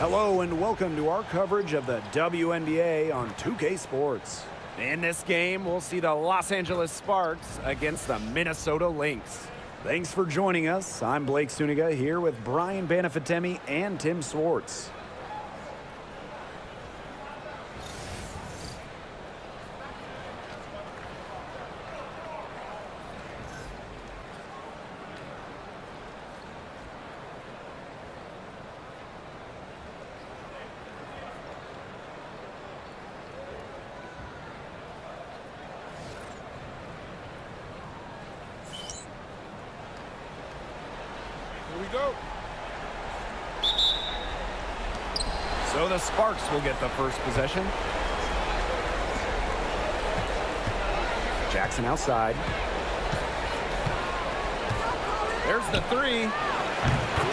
Hello and welcome to our coverage of the WNBA on 2K Sports. In this game, we'll see the Los Angeles Sparks against the Minnesota Lynx. Thanks for joining us. I'm Blake Suniga here with Brian Banafitemi and Tim Swartz. Here we go. So the Sparks will get the first possession. Jackson outside. There's the three.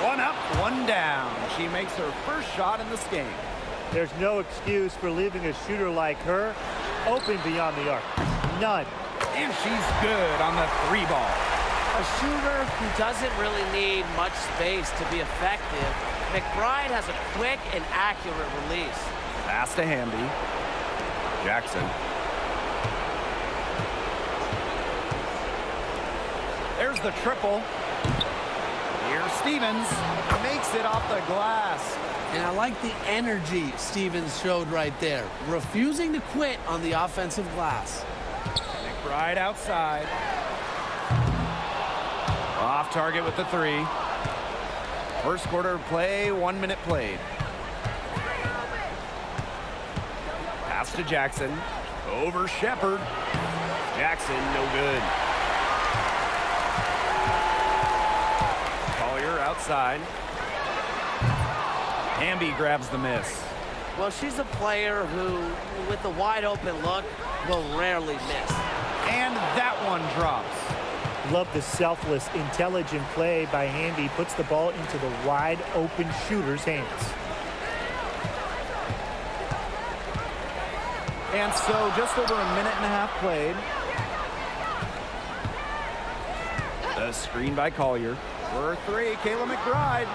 One up, one down. She makes her first shot in this game. There's no excuse for leaving a shooter like her open beyond the arc. None. And she's good on the three ball. A shooter who doesn't really need much space to be effective, McBride has a quick and accurate release. Pass to Hamby. Jackson. There's the triple. Here's Stevens. Makes it off the glass. And I like the energy Stevens showed right there, refusing to quit on the offensive glass. McBride outside. Off target with the three. First quarter play, 1 minute played. Pass to Jackson. Over Shepard. Jackson, no good. Collier outside. Hamby grabs the miss. Well, she's a player who, with a wide open look, will rarely miss. And that one drops. Love the selfless, intelligent play by Hamby. Puts the ball into the wide open shooter's hands. And so just over a minute and a half played. The screen by Collier. For three, Kayla McBride.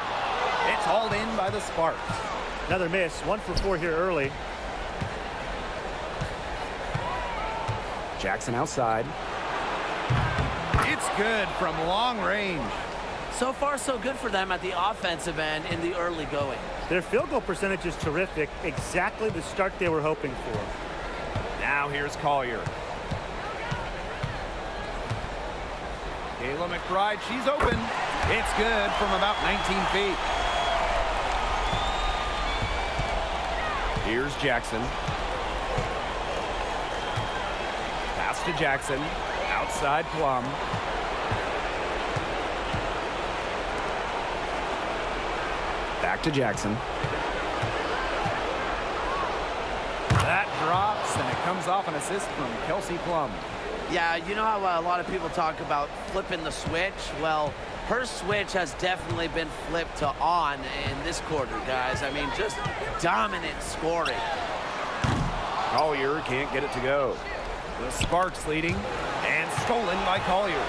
It's hauled in by the Sparks. Another miss. 1 for 4 here early. Jackson outside. It's good from long range. So far, so good for them at the offensive end in the early going. Their field goal percentage is terrific. Exactly the start they were hoping for. Now here's Collier. Kayla McBride, she's open. It's good from about 19 feet. Here's Jackson. Pass to Jackson. Outside Plum. Back to Jackson. That drops, and it comes off an assist from Kelsey Plum. Yeah, you know how a lot of people talk about flipping the switch? Well, her switch has definitely been flipped to on in this quarter, guys. I mean, just dominant scoring. Collier can't get it to go. The Sparks leading, and stolen by Collier.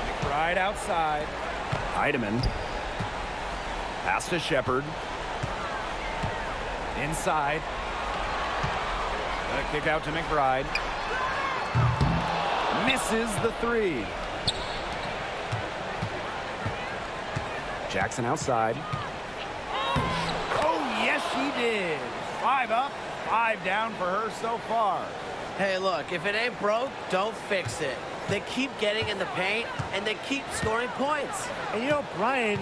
McBride outside. Heidemann. Pass to Shepard. Inside. The kick out to McBride. Misses the three. Jackson outside. Oh, yes, she did. 5 up, 5 down for her so far. Hey, look, if it ain't broke, don't fix it. They keep getting in the paint, and they keep scoring points. And you know, Brian,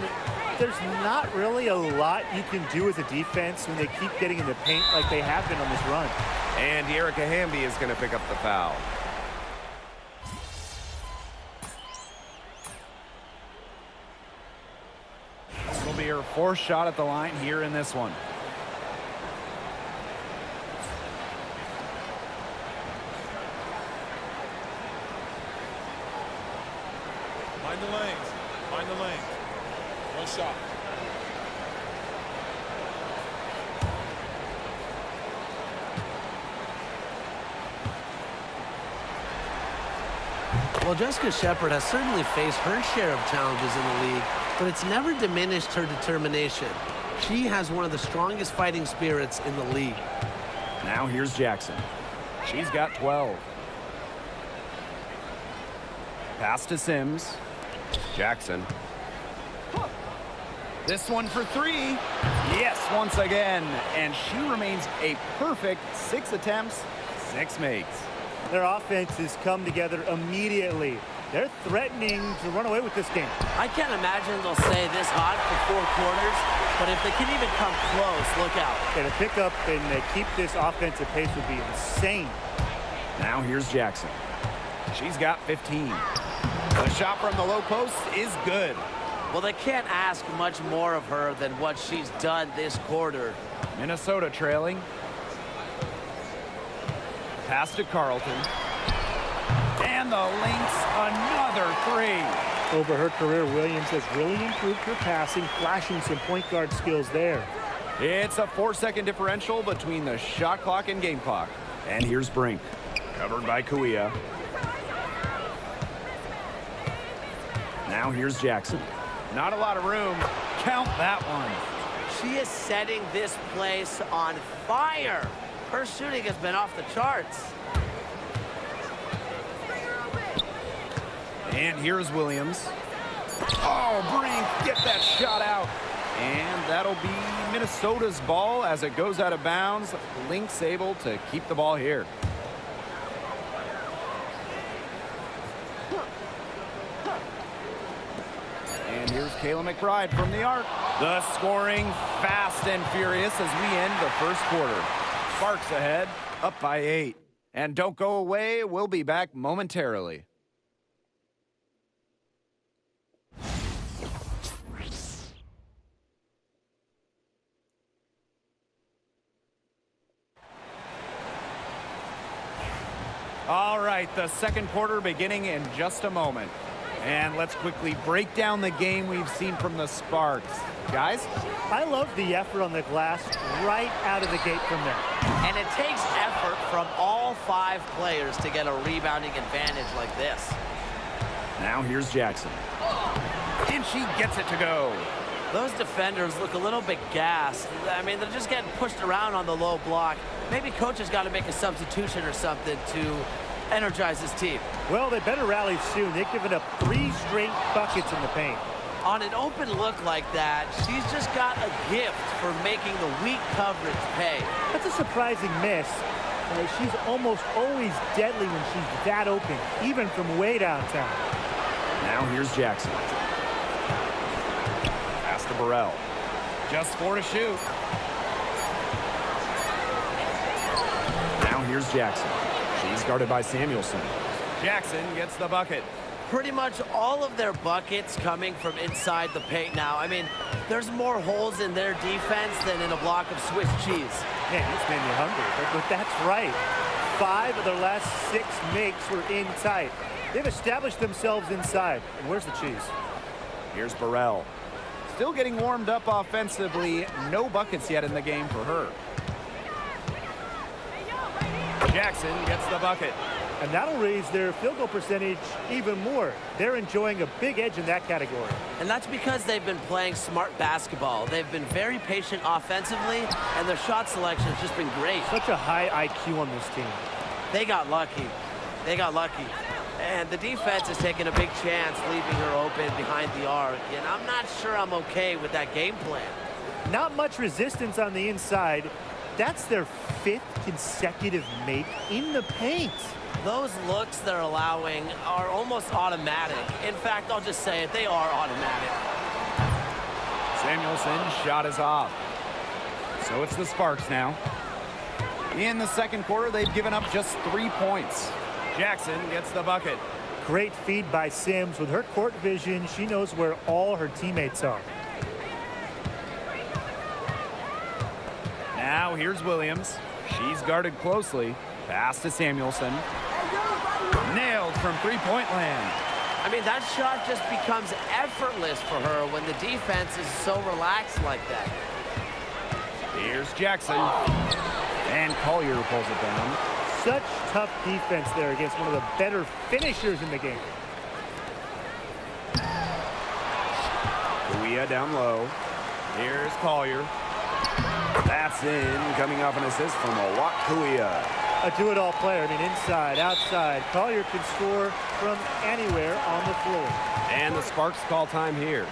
there's not really a lot you can do as a defense when they keep getting in the paint like they have been on this run. And Erica Hamby is going to pick up the foul. This will be her 4th shot at the line here in this one. Mind the lanes. Mind the lanes. One shot. Well, Jessica Shepard has certainly faced her share of challenges in the league, but it's never diminished her determination. She has one of the strongest fighting spirits in the league. Now here's Jackson. She's got 12. Pass to Sims. Jackson. This one for three. Yes, once again. And she remains a perfect 6 attempts, 6 makes. Their offense has come together immediately. They're threatening to run away with this game. I can't imagine they'll stay this hot for 4 quarters, but if they can even come close, look out. Okay, to pick up and keep this offensive pace would be insane. Now here's Jackson. She's got 15. The shot from the low post is good. Well, they can't ask much more of her than what she's done this quarter. Minnesota trailing. Pass to Carlton. And the Lynx, another 3. Over her career, Williams has really improved her passing, flashing some point guard skills there. It's a 4-second differential between the shot clock and game clock. And here's Brink, covered by Kuia. Now here's Jackson. Not a lot of room. Count that one. She is setting this place on fire. Her shooting has been off the charts. And here's Williams. Oh, Brink, get that shot out. And that'll be Minnesota's ball as it goes out of bounds. Lynx able to keep the ball here. And here's Kayla McBride from the arc. The scoring fast and furious as we end the first quarter. Sparks ahead, up by 8. And don't go away, we'll be back momentarily. All right, the second quarter beginning in just a moment. And let's quickly break down the game we've seen from the Sparks. Guys? I love the effort on the glass right out of the gate from there. And it takes effort from all 5 players to get a rebounding advantage like this. Now here's Jackson. And she gets it to go. Those defenders look a little bit gassed. I mean, they're just getting pushed around on the low block. Maybe coach has got to make a substitution or something to energize his team. Well, they better rally soon. They've given up 3 straight buckets in the paint. On an open look like that, she's just got a gift for making the weak coverage pay. That's a surprising miss. She's almost always deadly when she's that open, even from way downtown. Now here's Jackson. Pass to Burrell. Just 4 to shoot. Now here's Jackson. She's guarded by Samuelson. Jackson gets the bucket. Pretty much all of their buckets coming from inside the paint now. I mean, there's more holes in their defense than in a block of Swiss cheese. Man, this made me hungry, but that's right. 5 of their last 6 makes were in tight. They've established themselves inside. And where's the cheese? Here's Burrell. Still getting warmed up offensively. No buckets yet in the game for her. Jackson gets the bucket. And that'll raise their field goal percentage even more. They're enjoying a big edge in that category. And that's because they've been playing smart basketball. They've been very patient offensively, and their shot selection has just been great. Such a high IQ on this team. They got lucky. They got lucky. And the defense is taking a big chance leaving her open behind the arc. And I'm not sure I'm okay with that game plan. Not much resistance on the inside. That's their 5th consecutive make in the paint. Those looks they're allowing are almost automatic. In fact, I'll just say it, they are automatic. Samuelson's shot is off. So it's the Sparks now. In the second quarter, they've given up just 3 points. Jackson gets the bucket. Great feed by Sims. With her court vision, she knows where all her teammates are. Now here's Williams. She's guarded closely. Pass to Samuelson. Nailed from three-point land. I mean, that shot just becomes effortless for her when the defense is so relaxed like that. Here's Jackson. And Collier pulls it down. Such tough defense there against one of the better finishers in the game. Kuia down low. Here's Collier. That's in, coming off an assist from Kuia. A do-it-all player. I mean, inside, outside. Collier can score from anywhere on the floor. And the Sparks call time here.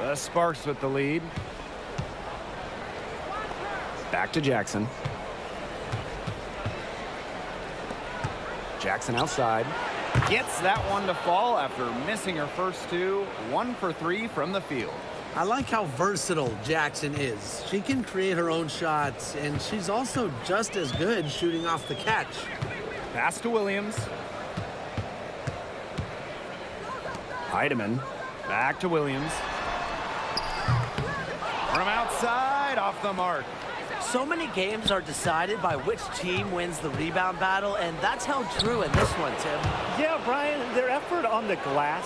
The Sparks with the lead. Back to Jackson. Jackson outside. Gets that one to fall after missing her first two. 1 for 3 from the field. I like how versatile Jackson is. She can create her own shots, and she's also just as good shooting off the catch. Pass to Williams. Heidemann. Back to Williams. From outside, off the mark. So many games are decided by which team wins the rebound battle, and that's held true in this one, Tim. Yeah, Brian, their effort on the glass,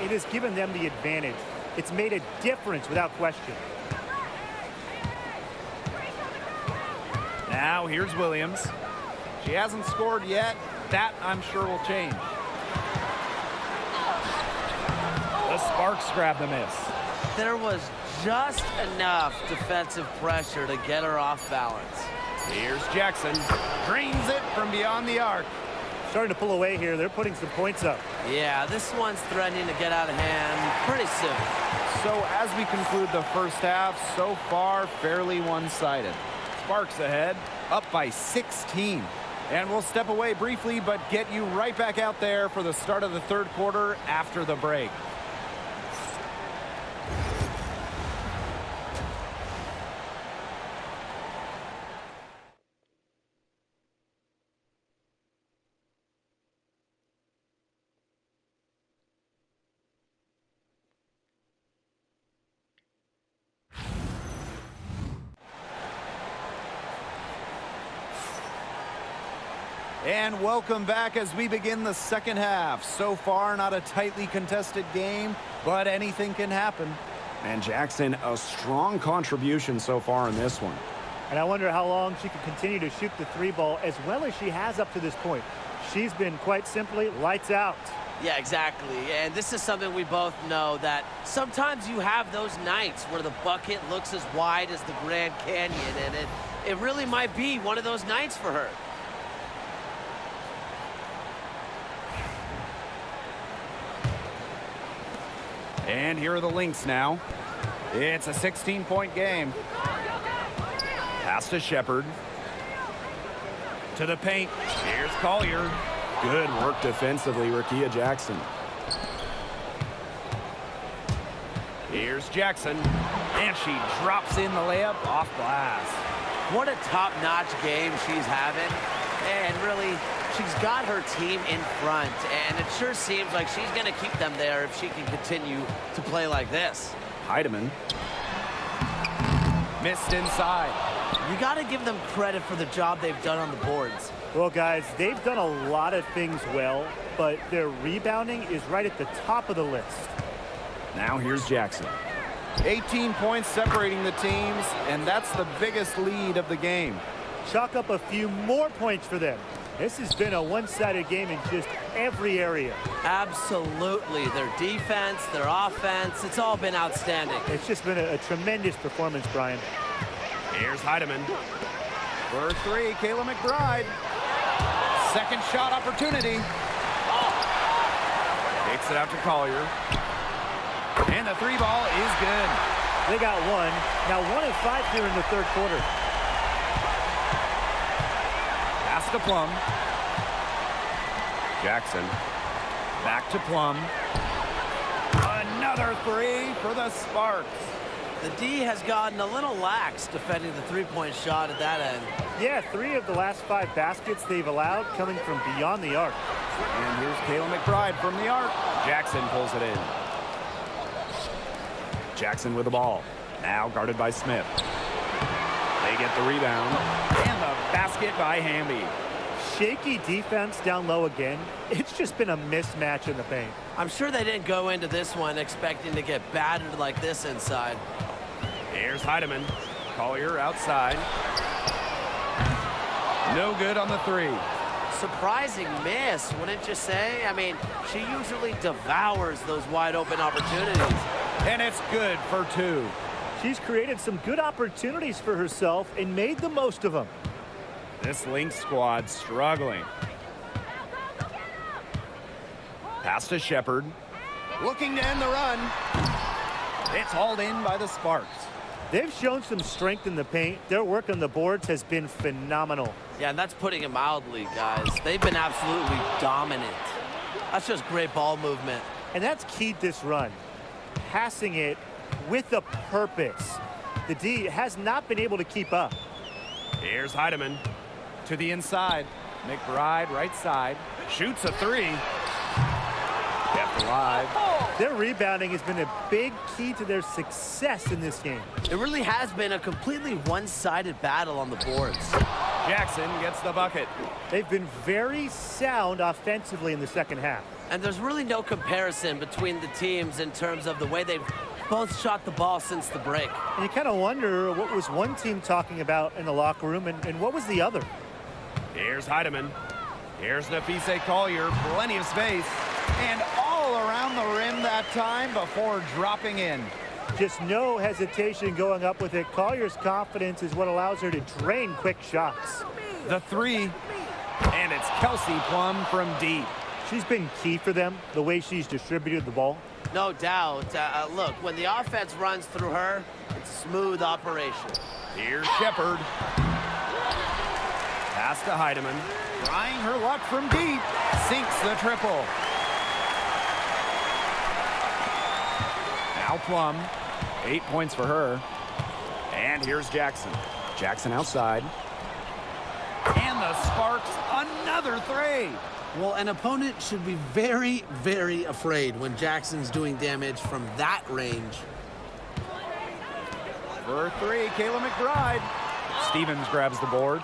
it has given them the advantage. It's made a difference without question. Now here's Williams. She hasn't scored yet. That, I'm sure, will change. The Sparks grab the miss. There was just enough defensive pressure to get her off balance. Here's Jackson. Drains it from beyond the arc. Starting to pull away here. They're putting some points up. Yeah, this one's threatening to get out of hand pretty soon. So as we conclude the first half, so far fairly one-sided. Sparks ahead, up by 16. And we'll step away briefly, but get you right back out there for the start of the third quarter after the break. And welcome back as we begin the second half. So far, not a tightly contested game, but anything can happen. And Jackson, a strong contribution so far in this one. And I wonder how long she can continue to shoot the three ball as well as she has up to this point. She's been quite simply lights out. Yeah, exactly. And this is something we both know, that sometimes you have those nights where the bucket looks as wide as the Grand Canyon, and it really might be one of those nights for her. And here are the Lynx now. It's a 16-point game. Pass to Shepard. To the paint. Here's Collier. Good work defensively, Rickea Jackson. Here's Jackson. And she drops in the layup off glass. What a top-notch game she's having. And really, she's got her team in front. And it sure seems like she's going to keep them there if she can continue to play like this. Heidemann. Missed inside. You got to give them credit for the job they've done on the boards. Well, guys, they've done a lot of things well, but their rebounding is right at the top of the list. Now here's Jackson. 18 points separating the teams, and that's the biggest lead of the game. Chalk up a few more points for them. This has been a one-sided game in just every area. Absolutely. Their defense, their offense, it's all been outstanding. It's just been a tremendous performance, Brian. Here's Heidemann. For three, Kayla McBride. Second shot opportunity. Takes it out to Collier. And the three ball is good. They got one. Now 1 of 5 here in the third quarter. Pass to Plum. Jackson. Back to Plum. Another three for the Sparks. The D has gotten a little lax defending the three-point shot at that end. Yeah, 3 of the last 5 baskets they've allowed coming from beyond the arc. And here's Kayla McBride from the arc. Jackson pulls it in. Jackson with the ball. Now guarded by Smith. They get the rebound. And the basket by Hamby. Shaky defense down low again. It's just been a mismatch in the paint. I'm sure they didn't go into this one expecting to get battered like this inside. Here's Heidemann. Collier outside. No good on the three. Surprising miss, wouldn't you say? I mean, she usually devours those wide open opportunities. And it's good for 2. She's created some good opportunities for herself and made the most of them. This Lynx squad struggling. Pass to Shepard. Looking to end the run. It's hauled in by the Sparks. They've shown some strength in the paint. Their work on the boards has been phenomenal. Yeah, and that's putting it mildly, guys. They've been absolutely dominant. That's just great ball movement. And that's keyed this run. Passing it with a purpose. The D has not been able to keep up. Here's Heidemann to the inside. McBride right side. Shoots a three. Kept alive. Their rebounding has been a big key to their success in this game. It really has been a completely one-sided battle on the boards. Jackson gets the bucket. They've been very sound offensively in the second half. And there's really no comparison between the teams in terms of the way they've both shot the ball since the break. And you kind of wonder what was one team talking about in the locker room and what was the other. Here's Heidemann. Here's Nafise Collier. Plenty of space. And all around the rim that time before dropping in. Just no hesitation going up with it. Collier's confidence is what allows her to drain quick shots. The three. And it's Kelsey Plum from deep. She's been key for them, the way she's distributed the ball. No doubt. Look, when the offense runs through her, it's a smooth operation. Here's Shepard. Pass to Heidemann. Trying her luck from deep. Sinks the triple. Now Plum. 8 points for her. And here's Jackson. Jackson outside. And the Sparks, another three. Well, an opponent should be very, very afraid when Jackson's doing damage from that range. For three, Kayla McBride. Stevens grabs the board.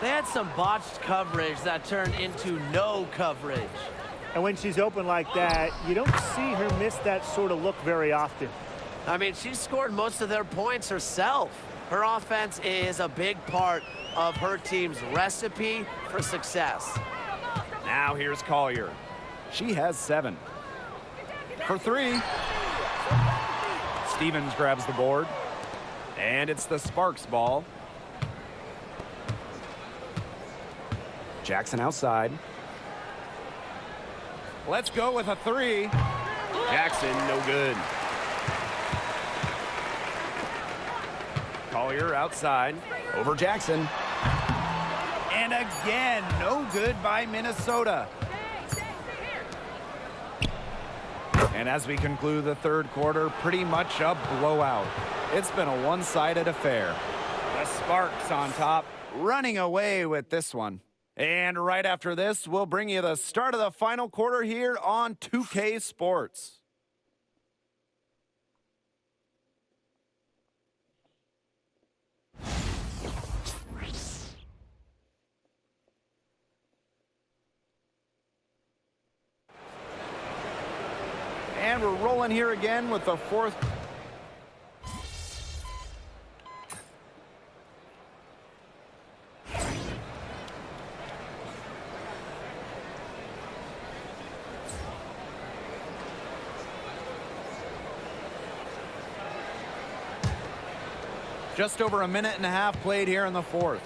They had some botched coverage that turned into no coverage. And when she's open like that, you don't see her miss that sort of look very often. I mean, she scored most of their points herself. Her offense is a big part of her team's recipe for success. Now here's Collier. She has 7. For three. Stevens grabs the board. And it's the Sparks ball. Jackson outside. Let's go with a three. Jackson, no good. Collier outside. Over Jackson. And again, no good by Minnesota. And as we conclude the third quarter, pretty much a blowout. It's been a one-sided affair. The Sparks on top, running away with this one. And right after this, we'll bring you the start of the final quarter here on 2K Sports. And we're rolling here again with the fourth. Just over a minute and a half played here in the fourth.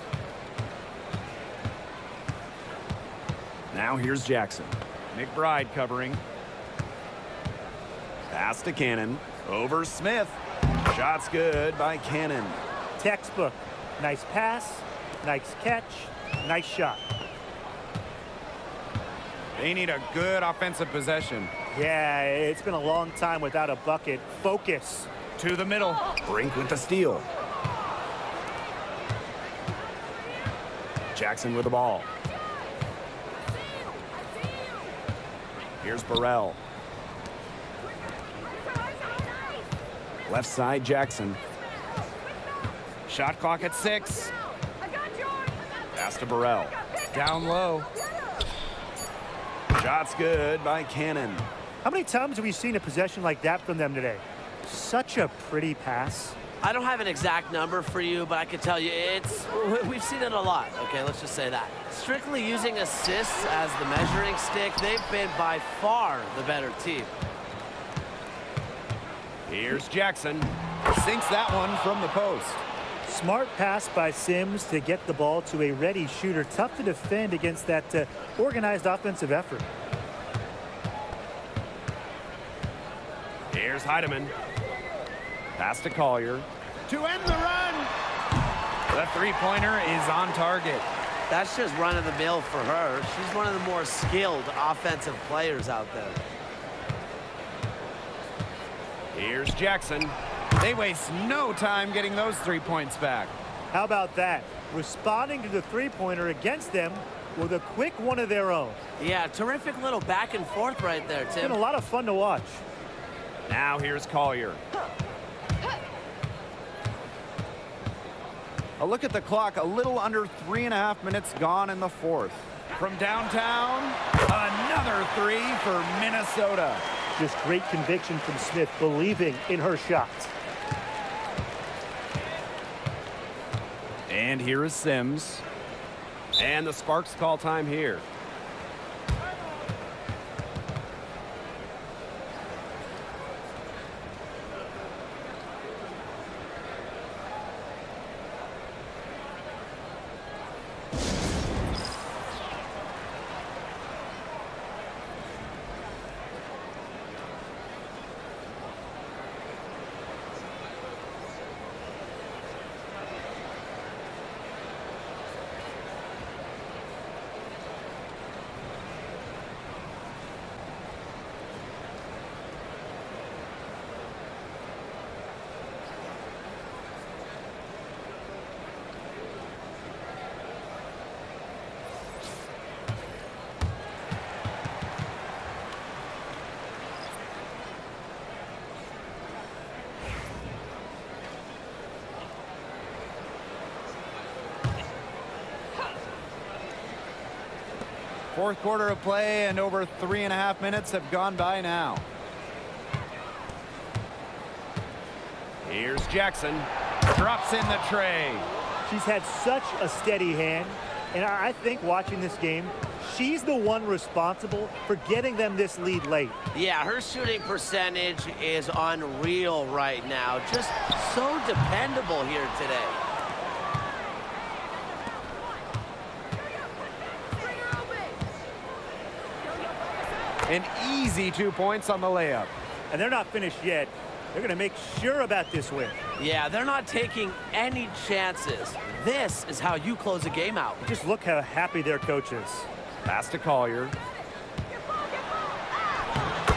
Now here's Jackson. McBride covering. Pass to Cannon. Over Smith. Shot's good by Cannon. Textbook. Nice pass, nice catch, nice shot. They need a good offensive possession. Yeah, it's been a long time without a bucket. Focus. To the middle. Brink with the steal. Jackson with the ball. Here's Burrell. Left side, Jackson. Shot clock at 6. Pass to Burrell. Down low. Shot's good by Cannon. How many times have we seen a possession like that from them today? Such a pretty pass. I don't have an exact number for you, but I can tell you we've seen it a lot. Okay, let's just say that. Strictly using assists as the measuring stick, they've been by far the better team. Here's Jackson. Sinks that one from the post. Smart pass by Sims to get the ball to a ready shooter. Tough to defend against that organized offensive effort. Here's Heidemann. Pass to Collier. To end the run. The three-pointer is on target. That's just run-of-the-mill for her. She's one of the more skilled offensive players out there. Here's Jackson. They waste no time getting those 3 points back. How about that? Responding to the three-pointer against them with a quick one of their own. Yeah, terrific little back and forth right there, It's Tim. been a lot of fun to watch. Now here's Collier. A look at the clock. A little under 3.5 minutes gone in the fourth. From downtown, another three for Minnesota. Just great conviction from Smith, believing in her shots. And here is Sims. And the Sparks call time here. Fourth quarter of play, and over 3.5 minutes have gone by now. Here's Jackson. Drops in the tray. She's had such a steady hand, and I think watching this game, she's the one responsible for getting them this lead late. Yeah, her shooting percentage is unreal right now. Just so dependable here today. An easy 2 points on the layup. And they're not finished yet. They're going to make sure about this win. Yeah, they're not taking any chances. This is how you close a game out. Just look how happy their coach is. Pass to Collier.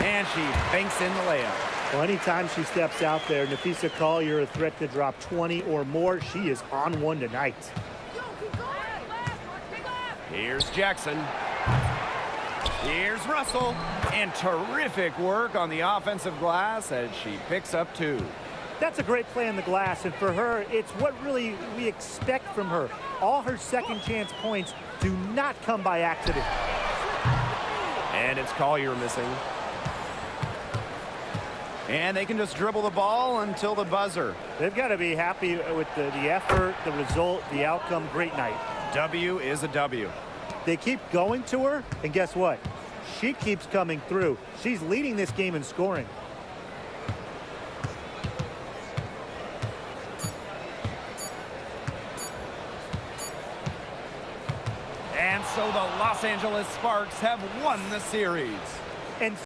And she banks in the layup. Well, anytime she steps out there, Napheesa Collier a threat to drop 20 or more. She is on one tonight. Here's Jackson. Here's Russell. And terrific work on the offensive glass as she picks up 2. That's a great play on the glass, and for her, it's what really we expect from her. All her second chance points do not come by accident. And it's Collier missing. And they can just dribble the ball until the buzzer. They've got to be happy with the effort, the result, the outcome. Great night. W is a W. They keep going to her, and guess what? She keeps coming through. She's leading this game in scoring. so the Los Angeles Sparks have won the series. And